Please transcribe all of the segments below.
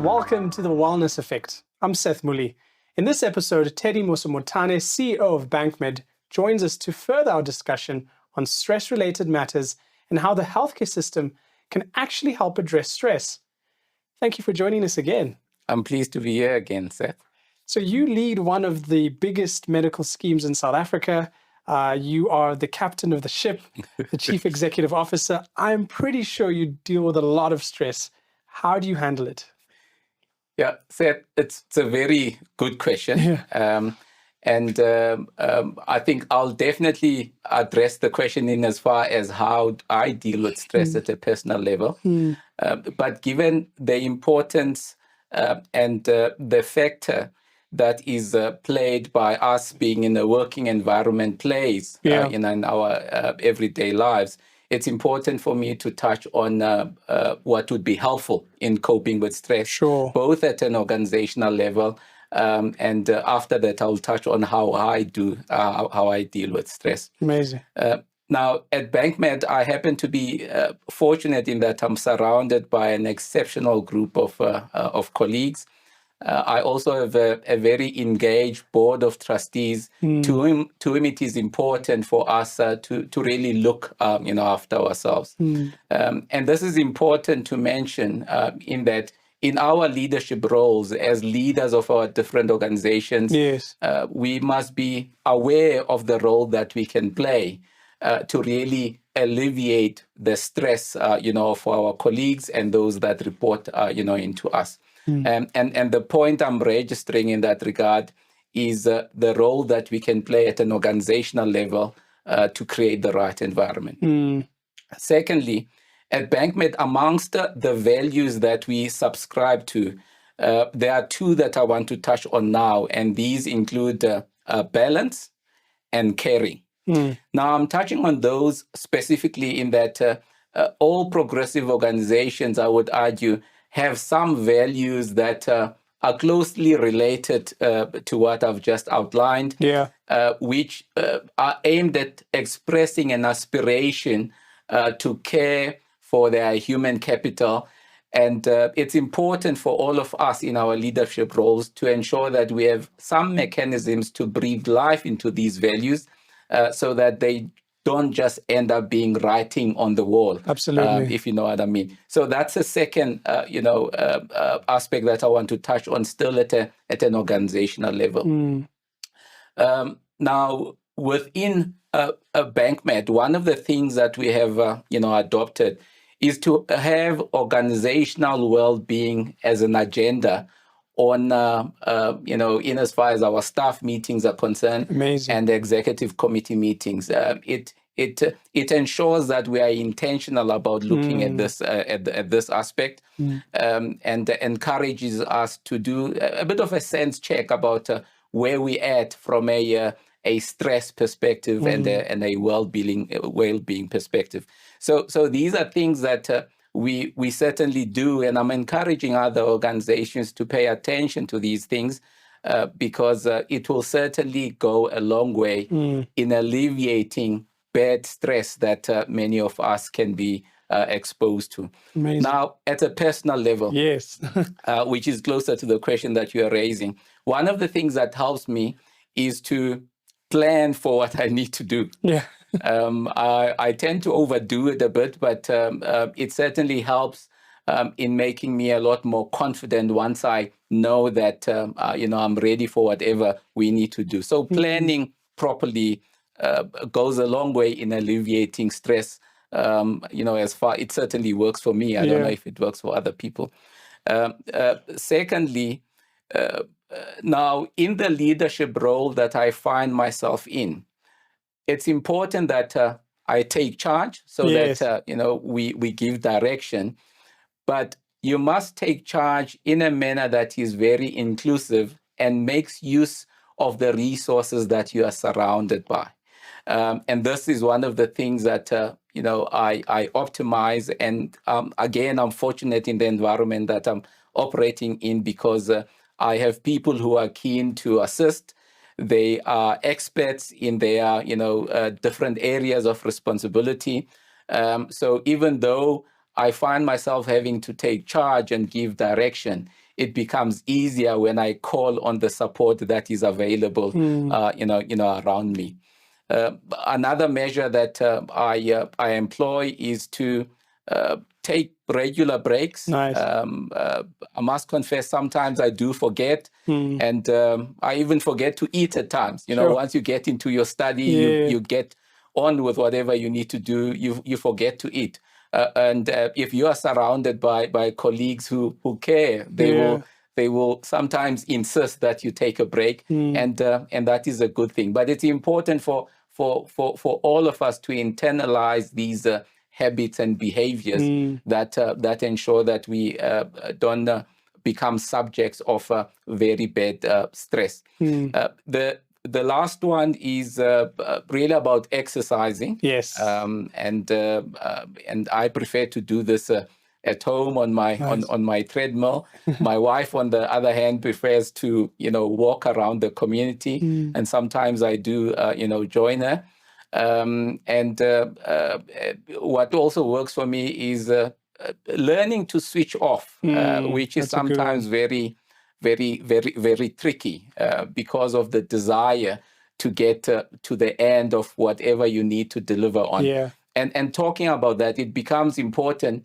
Welcome to the Wellness Effect. I'm Seth Muli. In this episode, Teddy Mosomothane, CEO of Bankmed, joins us to further our discussion on stress-related matters and how the healthcare system can actually help address stress. Thank you for joining us again. I'm pleased to be here again, Seth. So you lead one of the biggest medical schemes in South Africa. You are the captain of the ship, the chief executive officer. I'm pretty sure you deal with a lot of stress. How do you handle it? Yeah, Seth, it's a very good question. Yeah. I think I'll definitely address the question in as far as how I deal with stress at a personal level. But given the importance and the factor that is played by us being in a working environment plays in our everyday lives, it's important for me to touch on what would be helpful in coping with stress, both at an organizational level, and after that, I'll touch on how I deal with stress. Amazing. Now, at Bankmed, I happen to be fortunate in that I'm surrounded by an exceptional group of colleagues. I also have a very engaged board of trustees to whom it is important for us to really look after ourselves. And this is important to mention in that in our leadership roles as leaders of our different organizations, we must be aware of the role that we can play to really alleviate the stress, for our colleagues and those that report, into us. And the point I'm registering in that regard is the role that we can play at an organizational level to create the right environment. Secondly, at Bankmed, amongst the values that we subscribe to, there are two that I want to touch on now, and these include balance and caring. Now, I'm touching on those specifically in that all progressive organizations, I would argue, have some values that are closely related to what I've just outlined, which are aimed at expressing an aspiration to care for their human capital. And it's important for all of us in our leadership roles to ensure that we have some mechanisms to breathe life into these values so that they don't just end up being writing on the wall. Absolutely. If you know what I mean. So that's a second, aspect that I want to touch on still at an organizational level. Now, within Bankmed, one of the things that we have, adopted is to have organizational well-being as an agenda on, in as far as our staff meetings are concerned. Amazing. And the executive committee meetings. It ensures that we are intentional about looking at this at this aspect, and encourages us to do a bit of a sense check about where we at from a stress perspective and a well-being perspective. So these are things that we certainly do, and I'm encouraging other organizations to pay attention to these things because it will certainly go a long way in alleviating bad stress that many of us can be exposed to. Amazing. Now, at a personal level, which is closer to the question that you are raising, one of the things that helps me is to plan for what I need to do. I tend to overdo it a bit, but it certainly helps in making me a lot more confident once I know that, I'm ready for whatever we need to do. So planning properly goes a long way in alleviating stress. As far it certainly works for me. I don't know if it works for other people. Secondly, now in the leadership role that I find myself in, it's important that I take charge so that, we give direction. But you must take charge in a manner that is very inclusive and makes use of the resources that you are surrounded by. And this is one of the things that, I optimize. And again, I'm fortunate in the environment that I'm operating in because I have people who are keen to assist. They are experts in their, different areas of responsibility. So even though I find myself having to take charge and give direction, it becomes easier when I call on the support that is available, around me. Another measure that I employ is to take regular breaks. Nice. I must confess, sometimes I do forget, and I even forget to eat at times. Sure. Once you get into your study, you get on with whatever you need to do. You forget to eat, and if you are surrounded by colleagues who care, they will sometimes insist that you take a break, and that is a good thing. But it's important for all of us to internalize these habits and behaviors that ensure that we don't become subjects of very bad stress. The last one is really about exercising. Yes. And I prefer to do this at home on my treadmill. My wife, on the other hand, prefers to walk around the community, and sometimes I do join her. And what also works for me is learning to switch off, which is sometimes very, very, very, very tricky because of the desire to get to the end of whatever you need to deliver on. Yeah. And talking about that, it becomes important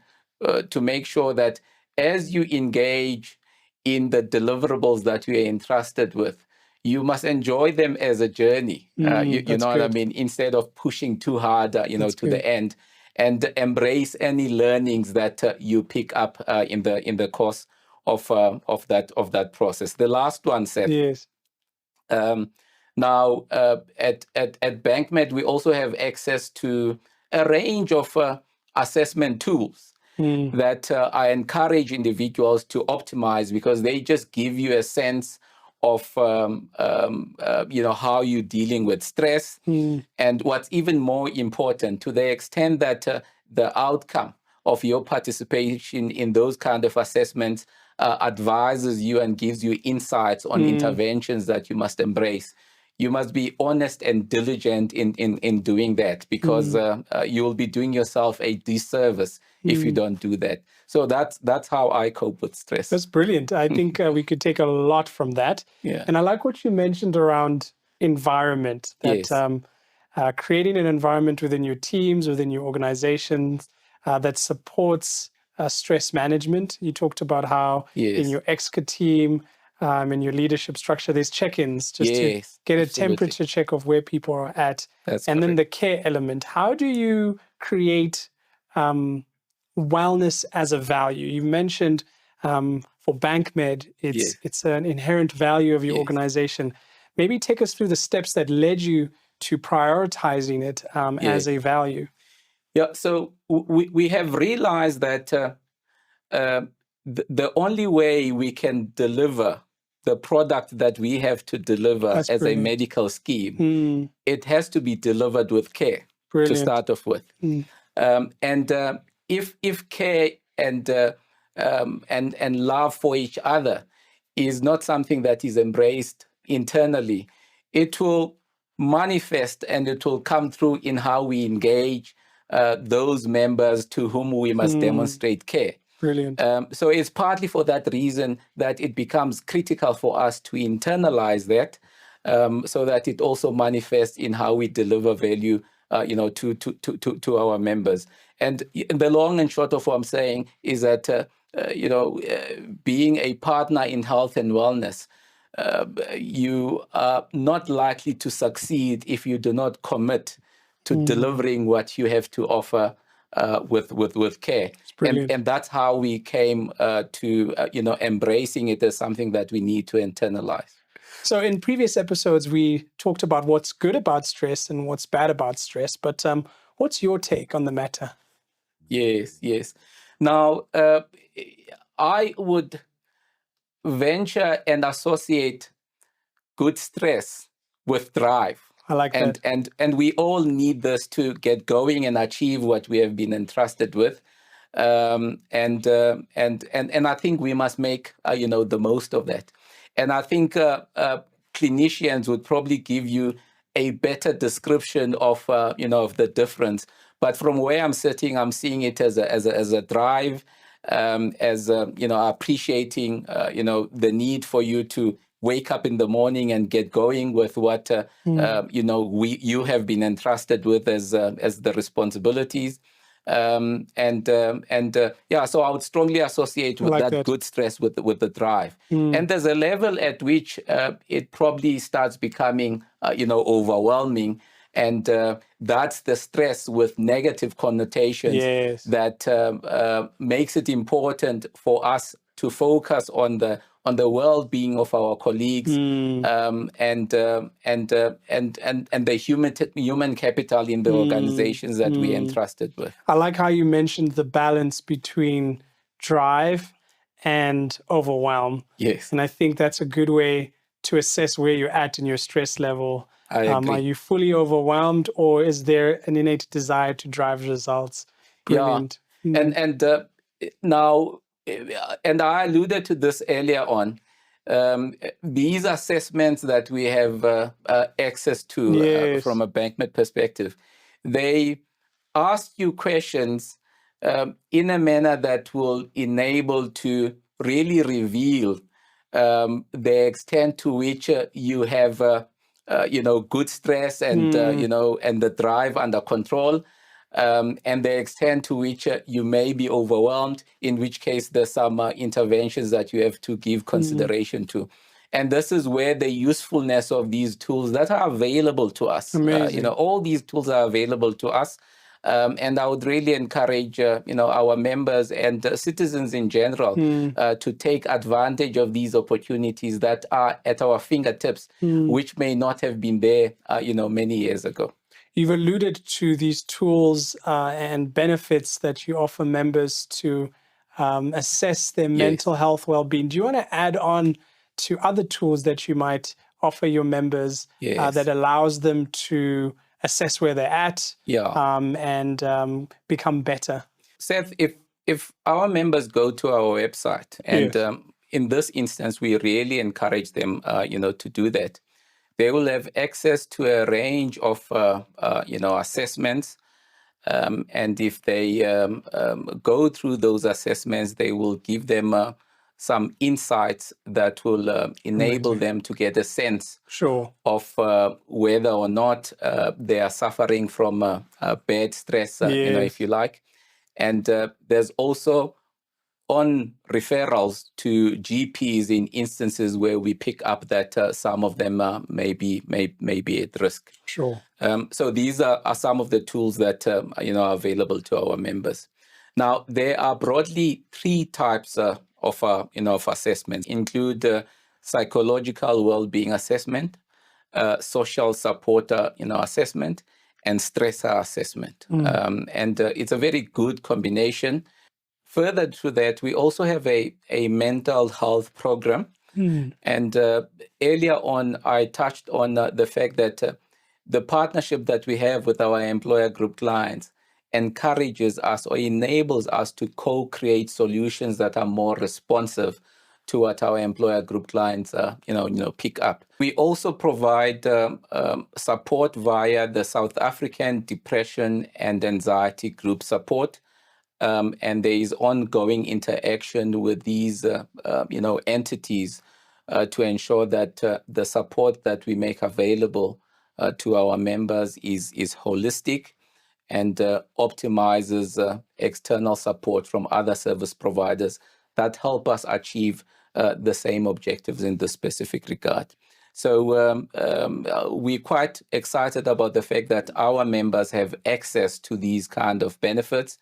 to make sure that as you engage in the deliverables that you are entrusted with, you must enjoy them as a journey. You know what I mean? Instead of pushing too hard, to the end, and embrace any learnings that you pick up in the course of that process. The last one, Seth. Yes. Now, at Bankmed, we also have access to a range of assessment tools that I encourage individuals to optimize, because they just give you a sense of how you're dealing with stress, and what's even more important, to the extent that the outcome of your participation in those kind of assessments advises you and gives you insights on interventions that you must embrace. You must be honest and diligent in doing that, because you will be doing yourself a disservice if you don't do that. So that's how I cope with stress. That's brilliant. I think we could take a lot from that. Yeah. And I like what you mentioned around environment, that Yes. Creating an environment within your teams, within your organizations that supports stress management. You talked about how in your exco team, in your leadership structure, there's check-ins just to get a temperature check of where people are at. And then the care element. How do you create wellness as a value? You mentioned for Bankmed, it's an inherent value of your organization. Maybe take us through the steps that led you to prioritizing it as a value. Yeah, so we have realized that the only way we can deliver the product that we have to deliver as a medical scheme, it has to be delivered with care to start off with. And if care and love for each other is not something that is embraced internally, it will manifest and it will come through in how we engage those members to whom we must demonstrate care. Brilliant. So it's partly for that reason that it becomes critical for us to internalize that, so that it also manifests in how we deliver value, to our members. And the long and short of what I'm saying is that, being a partner in health and wellness, you are not likely to succeed if you do not commit to delivering what you have to offer with care. And that's how we came to embracing it as something that we need to internalize. So in previous episodes, we talked about what's good about stress and what's bad about stress, but what's your take on the matter? Yes. Now, I would venture and associate good stress with drive. I like that. And we all need this to get going and achieve what we have been entrusted with. And I think we must make the most of that. And I think clinicians would probably give you a better description of of the difference. But from where I'm sitting, I'm seeing it as a drive, as appreciating the need for you to wake up in the morning and get going with what you have been entrusted with as the responsibilities. So I would strongly associate with that good stress with the drive. And there's a level at which it probably starts becoming overwhelming, and that's the stress with negative connotations that makes it important for us to focus on the well-being of our colleagues, and the human capital in the organizations that we're entrusted with. I like how you mentioned the balance between drive and overwhelm. Yes. And I think that's a good way to assess where you're at in your stress level. I agree. Are you fully overwhelmed, or is there an innate desire to drive results? Brilliant. Yeah. Now, and I alluded to this earlier on, these assessments that we have access to from a Bankmed perspective, they ask you questions in a manner that will enable to really reveal the extent to which you have good stress and and the drive under control, and the extent to which you may be overwhelmed, in which case there's some interventions that you have to give consideration to. And this is where the usefulness of these tools that are available to us, all these tools are available to us. And I would really encourage, our members and citizens in general to take advantage of these opportunities that are at our fingertips, which may not have been there, many years ago. You've alluded to these tools and benefits that you offer members to assess their mental health well-being. Do you want to add on to other tools that you might offer your members that allows them to assess where they're at and become better? Seth, if our members go to our website, and in this instance, we really encourage them, to do that, they will have access to a range of, assessments. And if they go through those assessments, they will give them some insights that will enable them to get a sense of whether or not they are suffering from bad stress, if you like. And there's also on referrals to GPs in instances where we pick up that some of them may be at risk. So these are some of the tools that are available to our members. Now, there are broadly three types of assessments. Include psychological well-being assessment, social support assessment, and stressor assessment. And it's a very good combination. Further to that, we also have a mental health program. And earlier on, I touched on the fact that the partnership that we have with our employer group clients encourages us or enables us to co-create solutions that are more responsive to what our employer group clients pick up. We also provide support via the South African Depression and Anxiety Group Support. And there is ongoing interaction with these, entities to ensure that the support that we make available to our members is holistic and optimizes external support from other service providers that help us achieve the same objectives in this specific regard. So we're quite excited about the fact that our members have access to these kind of benefits.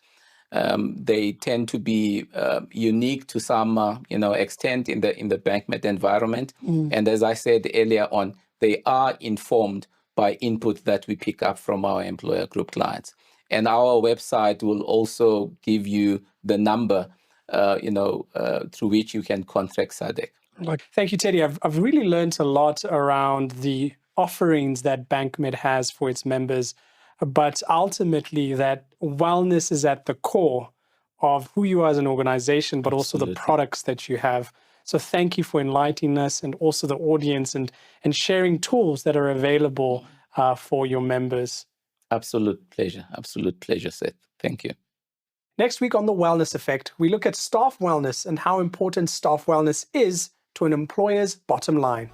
They tend to be unique to some, extent in the Bankmed environment. And as I said earlier on, they are informed by input that we pick up from our employer group clients. And our website will also give you the number, through which you can contact SADC. Thank you, Teddy. I've really learned a lot around the offerings that Bankmed has for its members, but ultimately that wellness is at the core of who you are as an organization, but also the products that you have. So thank you for enlightening us and also the audience and sharing tools that are available for your members. Absolute pleasure, Seth. Thank you. Next week on The Wellness Effect, we look at staff wellness and how important staff wellness is to an employer's bottom line.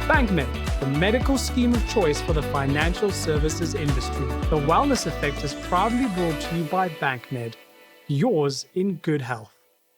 Bankmed, the medical scheme of choice for the financial services industry. The Wellness Effect is proudly brought to you by Bankmed, yours in good health.